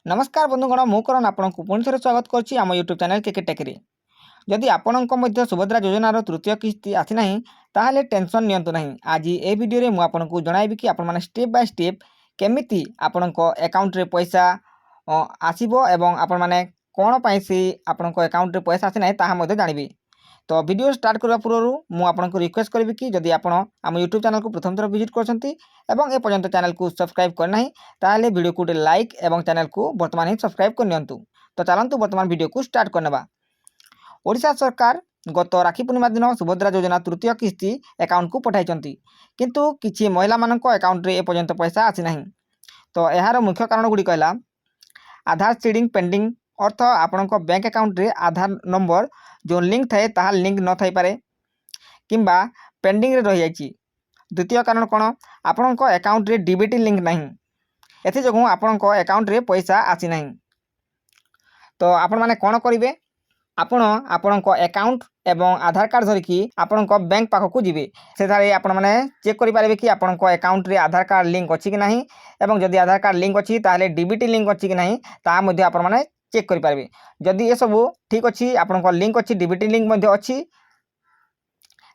नमस्कार बंधुगण मु करण आपको पुणी थे स्वागत करुच्ची आम यूट्यूब चैनल केके टेकरी। जदि आपण सुभद्रा योजनार तृतीय किस्ती आसीना ताहले टेंशन नियंतु नहीं। आज ये वीडियो में मुझे जनइबी कि आपण स्टेप बाय स्टेप केमिति आपण अकाउंट रे पैसा आसीबो एवं आपण माने कोन पई से आपण अकाउंट रे पैसा आसी ना ताहा मध्ये जानिबे। तो वीडियो स्टार्ट करने पूर्व मुझे रिक्वेस्ट करी कि जदि आप आम यूट्यूब चैनल को प्रथम थर विजिट करछंती एवं ए पर्यंत चैनल को सब्सक्राइब करना ताहले वीडियो को लाइक एवं चैनल को वर्तमान ही सब्सक्राइब कर नियंतु। तो चलतु वर्तमान वीडियो को स्टार्ट करनेबा। ओडिशा सरकार गत राखी पूर्णिमा दिन सुभद्रा योजना तृतीय किस्ती अकाउंट को पठाई किंतु किछि महिला मानक अकाउंट रे ए पर्यंत पैसा आसी नाही। तो यार मुख्य कारण गुडी कहला आधार सीडिंग पेंडिंग अर्थ आपण बैंक अकाउंट रे आधार नंबर जो लिंक थाए ताहा लिंक न थाई पारे किंबा पेंडिंग रे रही जाइछि। द्वितीय कारण कोन आपण अकाउंट रे डीबीटी लिंक नहीं एथि जगु आपण अकाउंट रे पैसा आसी नहीं। तो आपण माने कोन करिवे आपण अकाउंट एवं आधार कार्ड धरिकी आपण बैंक पाख को जिवे सेठारे आपण माने चेक करि पारिबे कि आपण अकाउंट रे आधार कार्ड लिंक अछि कि नहीं एवं जदि आधार कार्ड लिंक अछि ताहले डीबीटी लिंक अछि कि नहीं ता मध्ये आपण माने चेक करि पारिबे। जदि ये सब ठीक अछि आपण लिंक अछि डीबीटी लिंक मध्ये अछि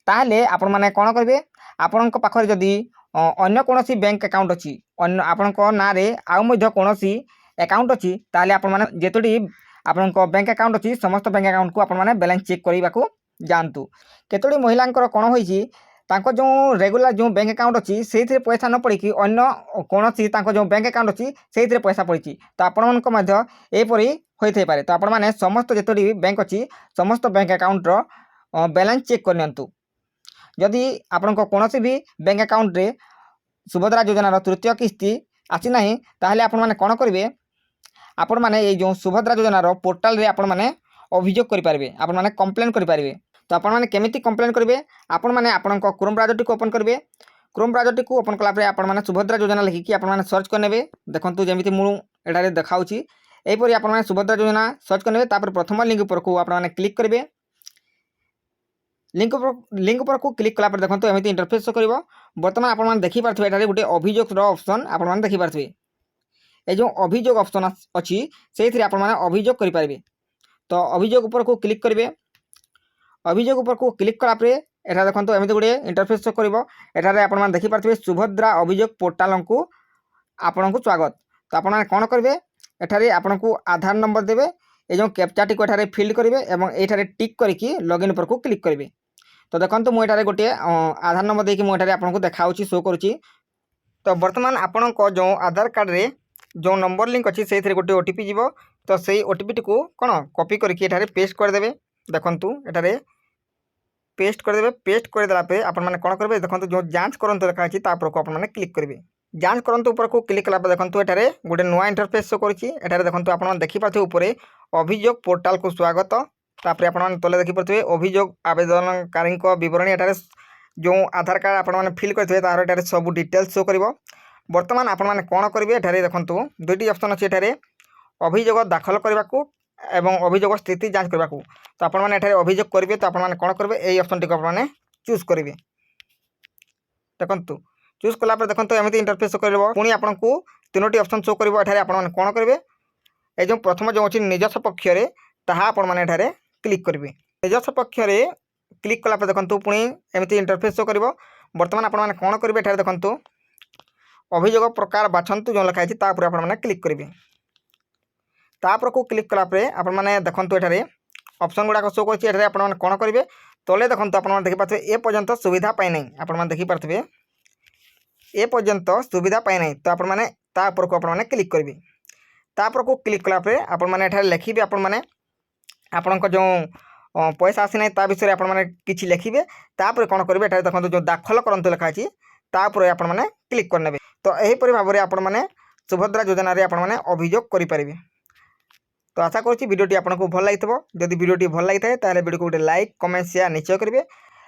ताहले आपण माने कोन करिवे आपण पाखरे जदि अन्य कोनोसी बैंक अकाउंट अछि अन्य आपण ना रे आउ मध्ये कोनोसी अकाउंट अछि ताहले आपण माने जेतोडी आपण बैंक अकाउंट अच्छी समस्त बैंक अकाउंट को आपण माने बैलेंस चेक करने को जानतु। केतोड़ी महिला कौन होइछि तांको जो रेगुलर जो बैंक अकाउंट अच्छी से पैसा न पड़ी अन्य कौन जो बैंक अकाउंट अच्छी से पैसा पड़ी तो आपण एपरी होते पारे। तो आपण माने समस्त जेतोड़ी बैंक अच्छी समस्त बैंक अकाउंट बैलेंस चेक करनियंतु। जदि आपण कौन भी बैंक अकाउंट रे सुभद्रा योजनार तृतीय किस्ती आसी ना ताहले आपण माने कौन करेंगे आपण माने ये जो सुभद्रा योजनार पोर्टाल रे आपण माने अभियोग करि पारिबे आपण माने कंप्लेन करि पारिबे। तो आपण माने केमिति कंप्लेन करिवे आपण माने आपण क्रोम ब्राउजर को ओपन करिवे। क्रोम ब्राउजर को ओपन कला परे आपण माने सुभद्रा योजना लिखिकी आपण माने सर्च करनेबे। देखंतु जेमिति मु एटारे देखाउची एपरि आपण माने सुभद्रा योजना सर्च करनेबे तापर प्रथम लिंक पर को आपण माने क्लिक करिवे। लिंक पर को क्लिक कला पर देखंतु एमिति इंटरफेस करिवो। वर्तमान आपण माने देखि पारथबे एटारे गुटे अभियोग रो ऑप्शन आपण माने देखि पारथबे। ये जो अभियोग ऑप्शन अच्छी से आप अभियोग करेंगे। तो अभियोग ऊपर को क्लिक करेंगे। अभियोग ऊपर को क्लिक कलापर एटा देखो एमती गोटे इंटरफेस एठार आप देखिपे सुभद्रा अभियोग पोर्टाल को आपण को स्वागत। तो आप कौन करेंगे एठारे आपण को आधार नंबर देवे ये जो कैप्चाटी को एठारे फिल करेंगे और ये टिक करके लॉगिन ऊपर को क्लिक करेंगे। तो देखो मुझे गोटे आधार नंबर देखिए मुझे आपको देखा शो करुच्ची। तो बर्तमान आपण जो आधार कार्ड रे जो नंबर लिंक अच्छी से गोटे ओटीपी जीव तो से ओटीपी को कौन कॉपी करके एठारे पेस्ट करदे। देखंतु एठारे पेस्ट करदे। पेस्ट करदेला पे आपण माने कौन करेंगे देखंतु जो जांच करंतु लिखा अछि ता पर को आपण माने क्लिक करेंगे। जांच करंतु ऊपर को क्लिक कला पे देखंतु एठारे गोटे नुआ इंटरफेस शो करुच्ची। एठारे देखंतु आपण माने देखि पाथि ऊपर अभियोग पोर्टाल को स्वागत तापर आपण माने तले देखि पाथि अभियोग आवेदनकारी विवरणी एठारे जो आधार कार्ड आपण माने फिल करथिबे तार एठारे सब डिटेल्स शो करिवो। वर्तमान आपण माने कौन करेंगे एठारे देखंतु दुईटी ऑप्शन अच्छी एठारे अभियोग दाखल करने को एवं अभियोग स्थिति जांच करने को। तो आपण माने एठारे अभियोग करेंगे तो आपण माने कौन करेंगे यही ऑप्शन टी आपण माने चूज करेंगे। देखंतु चूज कला पर देखंतु एमिति इंटरफेस करबो पुनी आपण को तीनोटी ऑप्शन शो करबो। एठारे आपण माने कौन करेंगे ए जो प्रथम जो अछि निजस्व पक्ष रे ताहा आपण माने एठारे क्लिक करेंगे। निजस्व पक्ष रे क्लिक कला पर देखंतु पुनी एमिति इंटरफेस शो करबो। वर्तमान आपण माने कौन करेंगे एठारे देखंतु अभियोग प्रकार बाछंतु जो लिखाई तापर आपण माने क्लिक करेंगे। तापर को क्लिक कला परे आपण माने देखंतु एठारे ऑप्शन गुडा शो करछि। एठारे आपण माने कोन करिवे तले देखंतु आपण माने देखि पाथबे ए पर्यंत सुविधा पाइ नै आपण माने देखि पाथबे ए पर्यंत सुविधा पाइ नै। तो आपण माने तापर को आपण माने क्लिक करिवे। तापर को क्लिक कला परे आपण माने एठारे लिखिबे आपण माने आपण को जो पैसा आसी नै ता विषय आपण माने किछि लिखिबे। तापर कोन करिवे एठारे देखंतु जो दाखल करंतु लिखा अछि तापर आपण माने क्लिक करनेबे। तो एहीपरि भाव में आपण माने सुभद्रा योजना रे आपण माने अभियोग करि परिबे। तो आशा करछि वीडियोटी आपको भल लागिथबो। जदि वीडियोटी भल लागिथाय ताले वीडियो को गोटे लाइक कमेंट शेयर निश्चय करिवे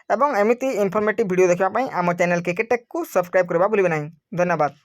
एवं एमिति इनफॉर्मेटिव वीडियो देखिबा पई आम चैनल केके टेक को सब्सक्राइब करबा भूलिबे नहीं। धन्यवाद।